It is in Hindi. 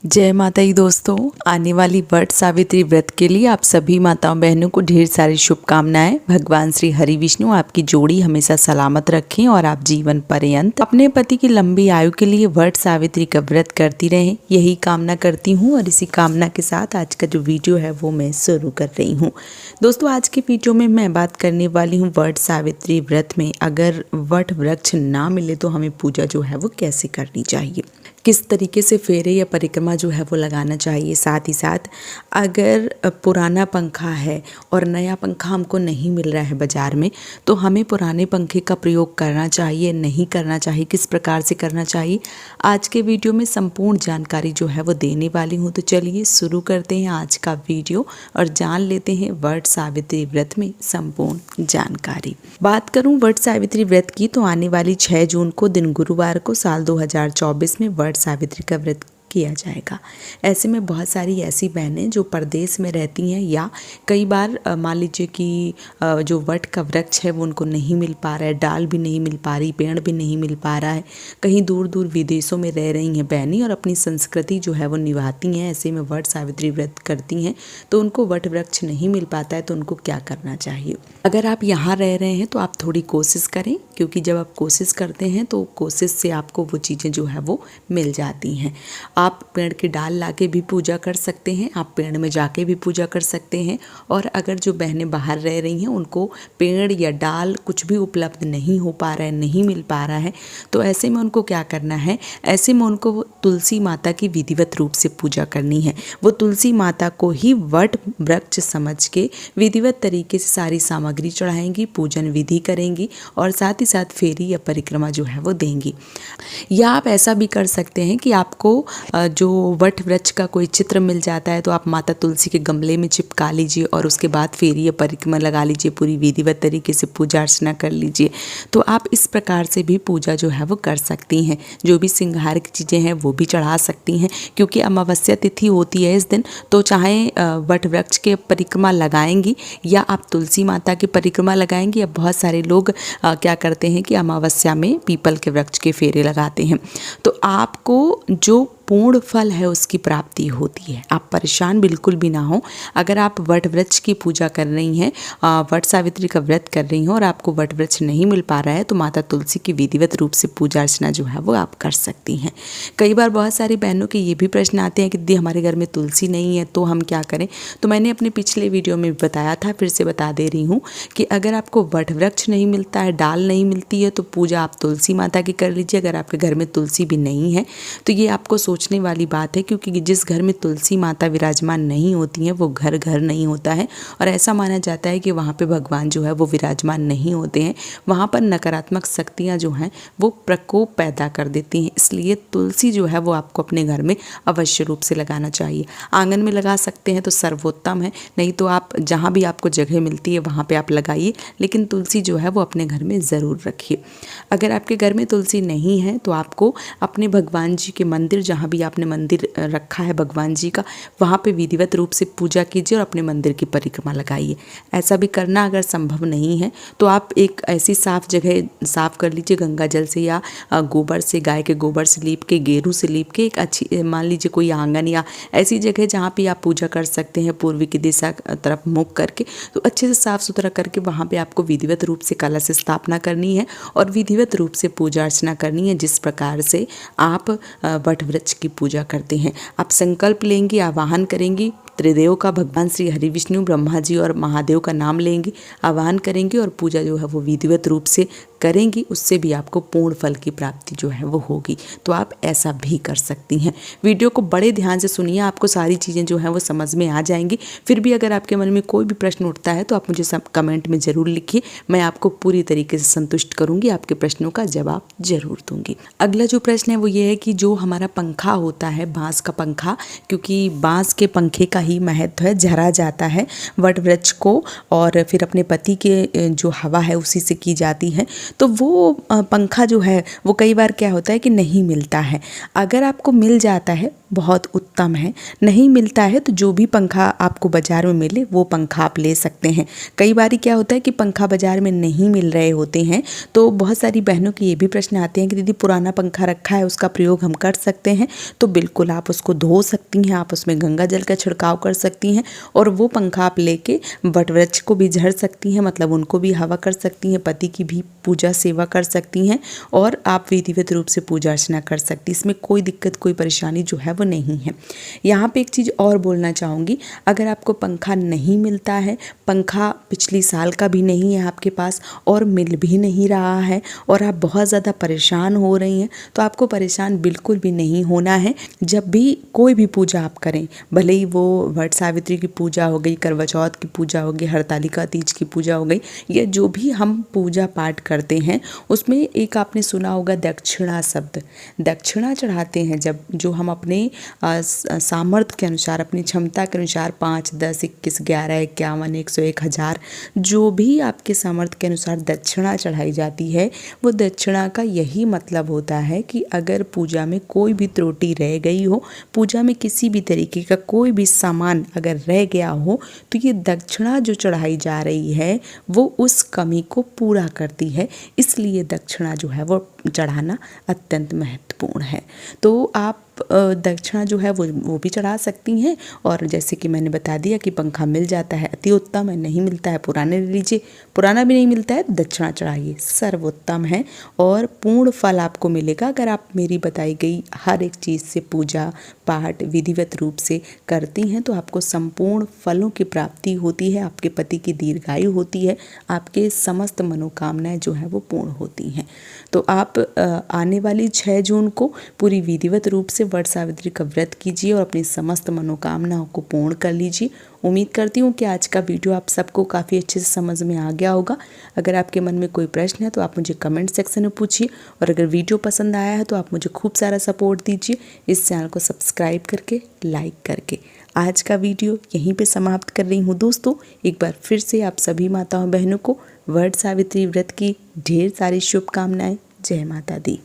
जय माता दी दोस्तों, आने वाली वट सावित्री व्रत के लिए आप सभी माताओं बहनों को ढेर सारी शुभकामनाएं। भगवान श्री हरि विष्णु आपकी जोड़ी हमेशा सलामत रखें और आप जीवन पर्यंत अपने पति की लंबी आयु के लिए वट सावित्री का व्रत करती रहें, यही कामना करती हूँ। और इसी कामना के साथ आज का जो वीडियो है वो मैं शुरू कर रही हूँ। दोस्तों, आज के वीडियो में मैं बात करने वाली हूँ वट सावित्री व्रत में अगर वट वृक्ष ना मिले तो हमें पूजा जो है वो कैसे करनी चाहिए, किस तरीके से फेरे या परिक्रमा जो है वो लगाना चाहिए। साथ ही साथ अगर पुराना पंखा है और नया पंखा हमको नहीं मिल रहा है बाज़ार में, तो हमें पुराने पंखे का प्रयोग करना चाहिए, नहीं करना चाहिए, किस प्रकार से करना चाहिए, आज के वीडियो में संपूर्ण जानकारी जो है वो देने वाली हूँ। तो चलिए शुरू करते हैं आज का वीडियो और जान लेते हैं वट सावित्री व्रत में संपूर्ण जानकारी। बात करूँ वट सावित्री व्रत की तो आने वाली 6 जून को दिन गुरुवार को साल 2024 में वट सावित्री का व्रत किया जाएगा। ऐसे में बहुत सारी ऐसी बहनें जो परदेश में रहती हैं या कई बार मान लीजिए कि जो वट का वृक्ष है वो उनको नहीं मिल पा रहा है, डाल भी नहीं मिल पा रही, पेड़ भी नहीं मिल पा रहा है, कहीं दूर दूर विदेशों में रह रही हैं बहनें और अपनी संस्कृति जो है वो निभाती हैं, ऐसे में वट सावित्री व्रत करती हैं तो उनको वट वृक्ष नहीं मिल पाता है, तो उनको क्या करना चाहिए। अगर आप यहाँ रह रहे हैं तो आप थोड़ी कोशिश करें, क्योंकि जब आप कोशिश करते हैं तो कोशिश से आपको वो चीज़ें जो है वो मिल जाती हैं। आप पेड़ की डाल लाके भी पूजा कर सकते हैं, आप पेड़ में जाके भी पूजा कर सकते हैं। और अगर जो बहनें बाहर रह रही हैं उनको पेड़ या डाल कुछ भी उपलब्ध नहीं हो पा रहा है, नहीं मिल पा रहा है, तो ऐसे में उनको क्या करना है, ऐसे में उनको तुलसी माता की विधिवत रूप से पूजा करनी है। वो तुलसी माता को ही वट वृक्ष समझ के विधिवत तरीके से सारी सामग्री चढ़ाएंगी, पूजन विधि करेंगी और साथ ही साथ फेरी या परिक्रमा जो है वो देंगी। या आप ऐसा भी कर सकते हैं कि आपको जो वट वृक्ष का कोई चित्र मिल जाता है तो आप माता तुलसी के गमले में चिपका लीजिए और उसके बाद फेरी या परिक्रमा लगा लीजिए, पूरी विधिवत तरीके से पूजा अर्चना कर लीजिए। तो आप इस प्रकार से भी पूजा जो है वो कर सकती हैं। जो भी श्रृंगार की चीज़ें हैं वो भी चढ़ा सकती हैं, क्योंकि अमावस्या तिथि होती है इस दिन, तो चाहे वट वृक्ष के परिक्रमा लगाएंगी या आप तुलसी माता की परिक्रमा लगाएंगी। अब बहुत सारे लोग क्या करते हैं कि अमावस्या में पीपल के वृक्ष के फेरे लगाते हैं, तो आपको जो पूर्ण फल है उसकी प्राप्ति होती है। आप परेशान बिल्कुल भी ना हो। अगर आप वट वृक्ष की पूजा कर रही हैं, वट सावित्री का व्रत कर रही हैं और आपको वट वृक्ष नहीं मिल पा रहा है, तो माता तुलसी की विधिवत रूप से पूजा अर्चना जो है वो आप कर सकती हैं। कई बार बहुत सारी बहनों के ये भी प्रश्न आते हैं कि दीदी हमारे घर में तुलसी नहीं है तो हम क्या करें। तो मैंने अपने पिछले वीडियो में बताया था, फिर से बता दे रही हूँ कि अगर आपको वट वृक्ष नहीं मिलता है, डाल नहीं मिलती है, तो पूजा आप तुलसी माता की कर लीजिए। अगर आपके घर में तुलसी भी नहीं है तो ये आपको सोचने वाली बात है, क्योंकि जिस घर में तुलसी माता विराजमान नहीं होती हैं वो घर घर नहीं होता है और ऐसा माना जाता है कि वहाँ पे भगवान जो है वो विराजमान नहीं होते हैं, वहाँ पर नकारात्मक शक्तियाँ जो हैं वो प्रकोप पैदा कर देती हैं। इसलिए तुलसी जो है वो आपको अपने घर में अवश्य रूप से लगाना चाहिए। आंगन में लगा सकते हैं तो सर्वोत्तम है, नहीं तो आप जहाँ भी आपको जगह मिलती है वहाँ पर आप लगाइए, लेकिन तुलसी जो है वो अपने घर में ज़रूर रखिए। अगर आपके घर में तुलसी नहीं है तो आपको अपने भगवान जी के मंदिर, जहाँ भी आपने मंदिर रखा है भगवान जी का, वहाँ पे विधिवत रूप से पूजा कीजिए और अपने मंदिर की परिक्रमा लगाइए। ऐसा भी करना अगर संभव नहीं है तो आप एक ऐसी साफ जगह साफ कर लीजिए गंगा जल से या गोबर से, गाय के गोबर से लीप के, गेरू से लीप के, एक अच्छी मान लीजिए कोई आंगन या ऐसी जगह जहाँ पे आप पूजा कर सकते हैं पूर्वी की दिशा तरफ मुख करके, तो अच्छे से साफ सुथरा करके वहाँ पे आपको विधिवत रूप से कलश स्थापना करनी है और विधिवत रूप से पूजा अर्चना करनी है, जिस प्रकार से आप वट वृक्ष की पूजा करते हैं। आप संकल्प लेंगी, आवाहन करेंगी, त्रिदेव का, भगवान श्री हरि विष्णु ब्रह्मा जी और महादेव का नाम लेंगी, आह्वान करेंगी और पूजा जो है वो विधिवत रूप से करेंगी, उससे भी आपको पूर्ण फल की प्राप्ति जो है वो होगी। तो आप ऐसा भी कर सकती हैं। वीडियो को बड़े ध्यान से सुनिए, आपको सारी चीज़ें जो हैं वो समझ में आ जाएंगी। फिर भी अगर आपके मन में कोई भी प्रश्न उठता है तो आप मुझे सब कमेंट में ज़रूर लिखिए, मैं आपको पूरी तरीके से संतुष्ट करूँगी, आपके प्रश्नों का जवाब जरूर दूँगी। अगला जो प्रश्न है वो ये है कि जो हमारा पंखा होता है, बाँस का पंखा, क्योंकि बाँस के पंखे का ही महत्व है, झरा जाता है वट वृक्ष को और फिर अपने पति के जो हवा है उसी से की जाती है, तो वो पंखा जो है वो कई बार क्या होता है कि नहीं मिलता है। अगर आपको मिल जाता है बहुत उत्तम है। नहीं मिलता है तो जो भी पंखा आपको बाज़ार में मिले वो पंखा आप ले सकते हैं। कई बार क्या होता है कि पंखा बाज़ार में नहीं मिल रहे होते हैं, तो बहुत सारी बहनों के ये भी प्रश्न आते हैं कि दीदी पुराना पंखा रखा है उसका प्रयोग हम कर सकते हैं? तो बिल्कुल आप उसको धो सकती हैं, आप उसमें गंगा जल का छिड़काव कर सकती हैं और वो पंखा आप लेके वट वृक्ष को भी झड़ सकती हैं, मतलब उनको भी हवा कर सकती हैं, पति की भी पूजा सेवा कर सकती हैं और आप विधिवत रूप से पूजा अर्चना कर सकती। इसमें कोई दिक्कत कोई परेशानी जो है वो नहीं है। यहाँ पे एक चीज़ और बोलना चाहूँगी, अगर आपको पंखा नहीं मिलता है, पंखा पिछली साल का भी नहीं है आपके पास और मिल भी नहीं रहा है और आप बहुत ज़्यादा परेशान हो रही हैं, तो आपको परेशान बिल्कुल भी नहीं होना है। जब भी कोई भी पूजा आप करें, भले ही वो वट सावित्री की पूजा हो गई, करवा चौथ की पूजा हो गई, हरतालिका तीज की पूजा हो गई, या जो भी हम पूजा पाठ करते हैं उसमें एक आपने सुना होगा दक्षिणा शब्द। दक्षिणा चढ़ाते हैं जब, जो हम अपने सामर्थ्य के अनुसार, अपनी क्षमता के अनुसार 5, 10, 21, 11, 51, 101, 1000 जो भी आपके सामर्थ्य के अनुसार दक्षिणा चढ़ाई जाती है, वो दक्षिणा का यही मतलब होता है कि अगर पूजा में कोई भी त्रुटि रह गई हो, पूजा में किसी भी तरीके का कोई भी सामान अगर रह गया हो, तो ये दक्षिणा जो चढ़ाई जा रही है वो उस कमी को पूरा करती है। इसलिए दक्षिणा जो है वो चढ़ाना अत्यंत महत्वपूर्ण है। तो आप दक्षिणा जो है वो भी चढ़ा सकती हैं। और जैसे कि मैंने बता दिया कि पंखा मिल जाता है अति उत्तम है, नहीं मिलता है पुराने ले लीजिए, पुराना भी नहीं मिलता है दक्षिणा चढ़ाइए, सर्वोत्तम है और पूर्ण फल आपको मिलेगा। अगर आप मेरी बताई गई हर एक चीज़ से पूजा पाठ विधिवत रूप से करती हैं तो आपको संपूर्ण फलों की प्राप्ति होती है, आपके पति की दीर्घायु होती है, आपके समस्त मनोकामनाएं जो है वो पूर्ण होती हैं। तो आप आने वाली 6 जून को पूरी विधिवत रूप से वट सावित्री का व्रत कीजिए और अपनी समस्त मनोकामनाओं को पूर्ण कर लीजिए। उम्मीद करती हूँ कि आज का वीडियो आप सबको काफ़ी अच्छे से समझ में आ गया होगा। अगर आपके मन में कोई प्रश्न है तो आप मुझे कमेंट सेक्शन में पूछिए और अगर वीडियो पसंद आया है तो आप मुझे खूब सारा सपोर्ट दीजिए इस चैनल को सब्सक्राइब करके, लाइक करके। आज का वीडियो यहीं पे समाप्त कर रही हूँ दोस्तों। एक बार फिर से आप सभी माताओं बहनों को वट सावित्री व्रत की ढेर सारी शुभकामनाएं। जय माता दी।